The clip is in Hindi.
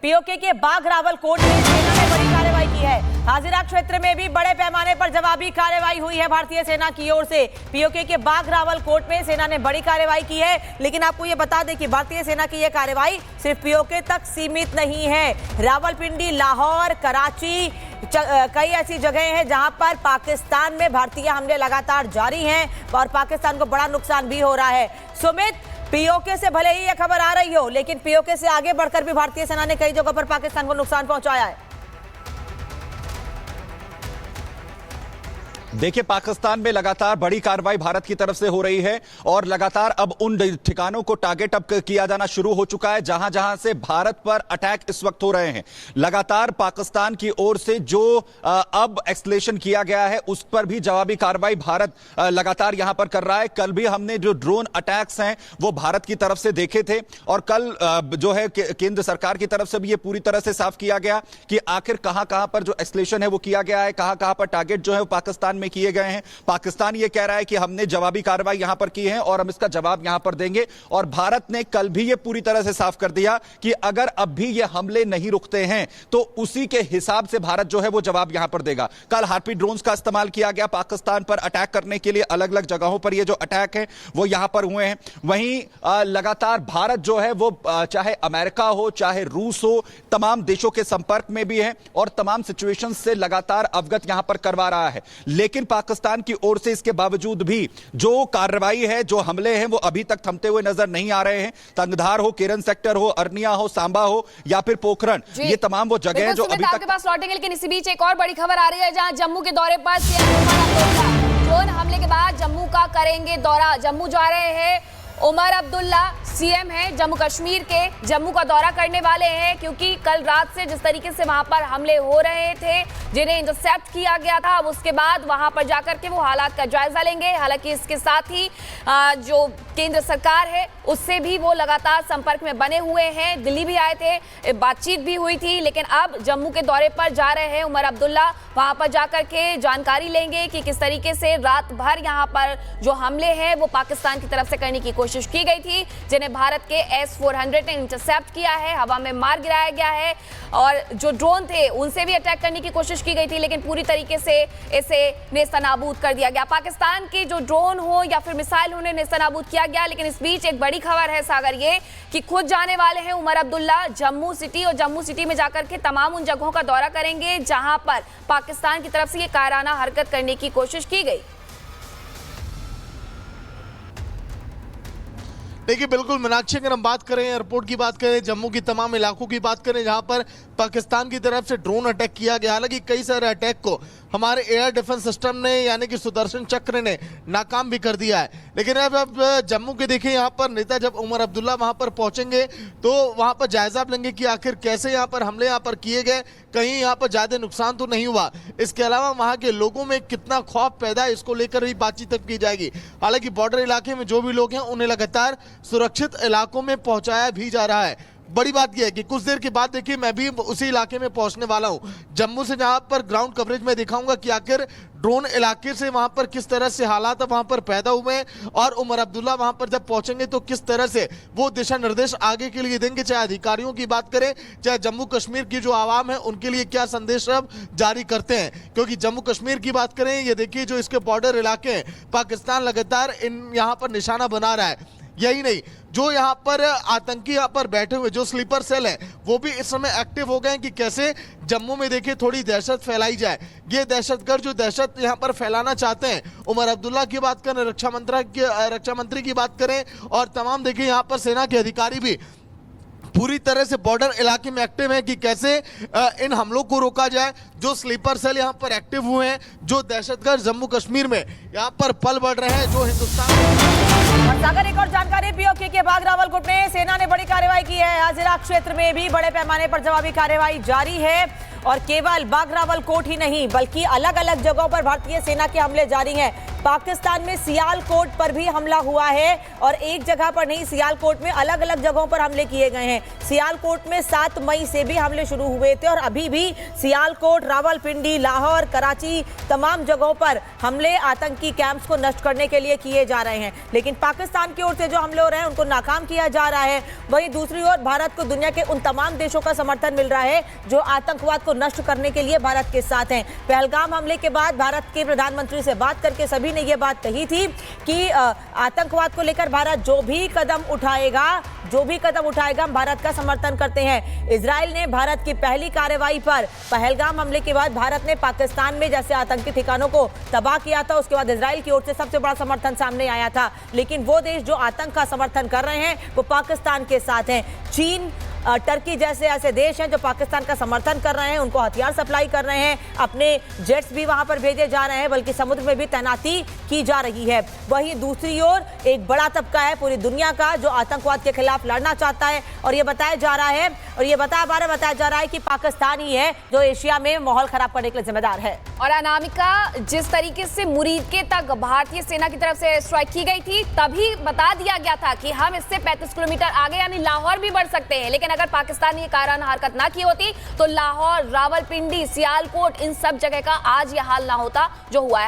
पीओके के बाघरावल कोट में सेना ने बड़ी कार्रवाई की है। हाजिरा क्षेत्र में भी बड़े पैमाने पर जवाबी कार्रवाई हुई है भारतीय सेना की ओर से। पीओके के बाघरावल कोट में सेना ने बड़ी कार्रवाई की है, लेकिन आपको ये बता दें कि भारतीय सेना की यह कार्रवाई सिर्फ पीओके तक सीमित नहीं है। रावलपिंडी, लाहौर, कराची, कई ऐसी जगह हैं जहां पर पाकिस्तान में भारतीय हमले लगातार जारी हैं और पाकिस्तान को बड़ा नुकसान भी हो रहा है। सुमित, पीओके से भले ही यह खबर आ रही हो, लेकिन पीओके से आगे बढ़कर भी भारतीय सेना ने कई जगहों पर पाकिस्तान को नुकसान पहुंचाया है। देखिए, पाकिस्तान में लगातार बड़ी कार्रवाई भारत की तरफ से हो रही है और लगातार अब उन ठिकानों को टारगेट अब किया जाना शुरू हो चुका है जहां जहां से भारत पर अटैक इस वक्त हो रहे हैं। लगातार पाकिस्तान की ओर से जो अब एक्सलेशन किया गया है उस पर भी जवाबी कार्रवाई भारत लगातार यहां पर कर रहा है। कल भी हमने जो ड्रोन अटैक्स हैं वो भारत की तरफ से देखे थे और कल जो है केंद्र सरकार की तरफ से भी ये पूरी तरह से साफ किया गया कि आखिर कहां कहां पर जो एक्सलेशन है वो किया गया है, कहां कहां पर टारगेट जो है वो पाकिस्तान में किए गए हैं। पाकिस्तान ये कह रहा है कि हमने जवाबी कार्रवाई यहां पर की है और हम इसका जवाब यहां पर देंगे। और भारत ने कल भी ये पूरी तरह से साफ कर दिया कि अगर अब भी ये हमले नहीं रुकते हैं तो उसी के हिसाब से भारत जो है वो जवाब यहां पर देगा। कल हार्पी ड्रोन्स का इस्तेमाल किया गया पाकिस्तान पर अटैक करने के लिए। अलग अलग जगहों पर ये जो अटैक है वो यहां पर हुए हैं। वहीं लगातार भारत जो है वो चाहे अमेरिका हो चाहे रूस हो, तमाम देशों के संपर्क में भी है और तमाम सिचुएशन से लगातार अवगत यहां पर करवा रहा है। लेकिन पाकिस्तान की ओर से इसके बावजूद भी जो कार्रवाई है, जो हमले हैं वो अभी तक थमते हुए नजर नहीं आ रहे हैं। तंगधार हो, केरन सेक्टर हो, अरनिया हो, सांबा हो या फिर पोखरण, ये तमाम वो जगह हैं जो अभी तक आपके पास लौटेंगे। लेकिन इसी बीच एक और बड़ी खबर आ रही है जहां जम्मू के दौरे पर ड्रोन हमले के बाद जम्मू का करेंगे दौरा। जम्मू जा रहे हैं उमर अब्दुल्ला, सीएम हैं जम्मू कश्मीर के, जम्मू का दौरा करने वाले हैं क्योंकि कल रात से जिस तरीके से वहां पर हमले हो रहे थे, जिन्हें इंटरसेप्ट किया गया था, अब उसके बाद वहां पर जाकर के वो हालात का जायजा लेंगे। हालांकि इसके साथ ही जो केंद्र सरकार है उससे भी वो लगातार संपर्क में बने हुए हैं। दिल्ली भी आए थे, बातचीत भी हुई थी, लेकिन अब जम्मू के दौरे पर जा रहे हैं उमर अब्दुल्ला। वहां पर जाकर के जानकारी लेंगे कि किस तरीके से रात भर यहाँ पर जो हमले हैं वो पाकिस्तान की तरफ से करने की कोशिश की गई थी, जिन्हें भारत के S-400 ने इंटरसेप्ट किया है, हवा में मार गिराया गया है। और जो ड्रोन थे उनसे भी अटैक करने की कोशिश की गई थी, लेकिन पूरी तरीके से इसे नेस्तनाबूद कर दिया गया। पाकिस्तान के जो ड्रोन हो या फिर मिसाइल उन्हें नेस्तनाबूद किया गया। लेकिन इस बीच एक बड़ी खबर है सागर, ये कि खुद जाने वाले हैं उमर अब्दुल्ला जम्मू सिटी, और जम्मू सिटी में जाकर के तमाम उन जगहों का दौरा करेंगे जहां पर पाकिस्तान की तरफ से ये कायराना हरकत करने की कोशिश की गई। देखिए, बिल्कुल मीनाक्षी, अगर हम बात करें एयरपोर्ट की बात करें, जम्मू की तमाम इलाकों की बात करें जहां पर पाकिस्तान की तरफ से ड्रोन अटैक किया गया, हालांकि कई सारे अटैक को हमारे एयर डिफेंस सिस्टम ने यानी कि सुदर्शन चक्र ने नाकाम भी कर दिया है। लेकिन अब जम्मू के देखिए, यहाँ पर नेता जब उमर अब्दुल्ला वहां पर पहुंचेंगे तो वहां पर जायजा लेंगे कि आखिर कैसे यहाँ पर हमले यहाँ पर किए गए, कहीं यहाँ पर ज्यादा नुकसान तो नहीं हुआ। इसके अलावा वहां के लोगों में कितना खौफ पैदा है इसको लेकर भी बातचीत तक की जाएगी। हालांकि बॉर्डर इलाके में जो भी लोग हैं उन्हें लगातार सुरक्षित इलाकों में पहुंचाया भी जा रहा है। बड़ी बात यह है कि कुछ देर के बाद देखिए मैं भी उसी इलाके में पहुंचने वाला हूं जम्मू से, जहां पर ग्राउंड कवरेज में दिखाऊंगा कि आखिर ड्रोन इलाके से वहां पर किस तरह से हालात वहां पर पैदा हुए हैं और उमर अब्दुल्ला वहां पर जब पहुंचेंगे तो किस तरह से वो दिशा निर्देश आगे के लिए देंगे। चाहे अधिकारियों की बात करें, चाहे जम्मू कश्मीर की जो आवाम है उनके लिए क्या संदेश अब जारी करते हैं। क्योंकि जम्मू कश्मीर की बात करें, ये देखिए जो इसके बॉर्डर इलाके हैं, पाकिस्तान लगातार यहाँ पर निशाना बना रहा है। यही नहीं, जो यहाँ पर आतंकी यहाँ पर बैठे हुए जो स्लीपर सेल हैं वो भी इस समय एक्टिव हो गए हैं कि कैसे जम्मू में देखिए थोड़ी दहशत फैलाई जाए। ये दहशतगर्द जो दहशत यहाँ पर फैलाना चाहते हैं, उमर अब्दुल्ला की बात करें, रक्षा मंत्री की बात करें और तमाम देखिए यहाँ पर सेना के अधिकारी भी पूरी तरह से बॉर्डर इलाके में एक्टिव है कि कैसे इन हमलों को रोका जाए। जो स्लीपर सेल यहाँ पर एक्टिव हुए हैं, जो दहशतगर्द जम्मू कश्मीर में यहाँ पर पल बढ़ रहे हैं, जो हिंदुस्तान। और सागर, एक और जानकारी, पीओके के बाघरावल कोट में सेना ने बड़ी कार्रवाई की है। हाजिरा क्षेत्र में भी बड़े पैमाने पर जवाबी कार्रवाई जारी है और केवल बाघरावल कोट ही नहीं बल्कि अलग अलग जगहों पर भारतीय सेना के हमले जारी हैं। पाकिस्तान में सियालकोट पर भी हमला हुआ है और एक जगह पर नहीं, सियालकोट में अलग अलग जगहों पर हमले किए गए हैं। सियालकोट में 7 मई से भी हमले शुरू हुए थे और अभी भी सियालकोट, रावलपिंडी, लाहौर, कराची, तमाम जगहों पर हमले आतंकी कैंप्स को नष्ट करने के लिए किए जा रहे हैं। लेकिन पाकिस्तान की ओर से जो हमले हो रहे हैं उनको नाकाम किया जा रहा है। वहीं दूसरी ओर भारत को दुनिया के उन तमाम देशों का समर्थन मिल रहा है जो आतंकवाद को नष्ट करने के लिए भारत के साथ हैं। पहलगाम हमले के बाद भारत के प्रधानमंत्री से बात करके सभी ने यह बात कही थी कि आतंकवाद को लेकर भारत जो भी कदम उठाएगा हम भारत का समर्थन करते हैं। इजराइल ने भारत की पहली कार्रवाई पर पहलगाम हमले के बाद भारत ने पाकिस्तान में जैसे आतंकी ठिकानों को तबाह किया था, उसके बाद इजराइल की ओर से सबसे बड़ा समर्थन सामने आया था। लेकिन वो देश जो आतंक का समर्थन कर रहे हैं वो पाकिस्तान के साथ हैं। चीन, टर्की जैसे ऐसे देश हैं जो पाकिस्तान का समर्थन कर रहे हैं, उनको हथियार सप्लाई कर रहे हैं, अपने जेट्स भी वहां पर भेजे जा रहे हैं, बल्कि समुद्र में भी तैनाती की जा रही है। वहीं दूसरी ओर एक बड़ा तबका है पूरी दुनिया का जो आतंकवाद के खिलाफ लड़ना चाहता है और ये बताया जा रहा है कि पाकिस्तान ही है जो एशिया में माहौल खराब करने के लिए जिम्मेदार है। और अनामिका, जिस तरीके से मुरीदके तक भारतीय सेना की तरफ से स्ट्राइक की गई थी, तभी बता दिया गया था कि हम इससे 35 किलोमीटर आगे यानी लाहौर भी बढ़ सकते हैं। लेकिन अगर पाकिस्तान ये कारण हरकत ना की होती तो लाहौर, रावलपिंडी, सियालकोट, इन सब जगह का आज यह हाल ना होता जो हुआ है।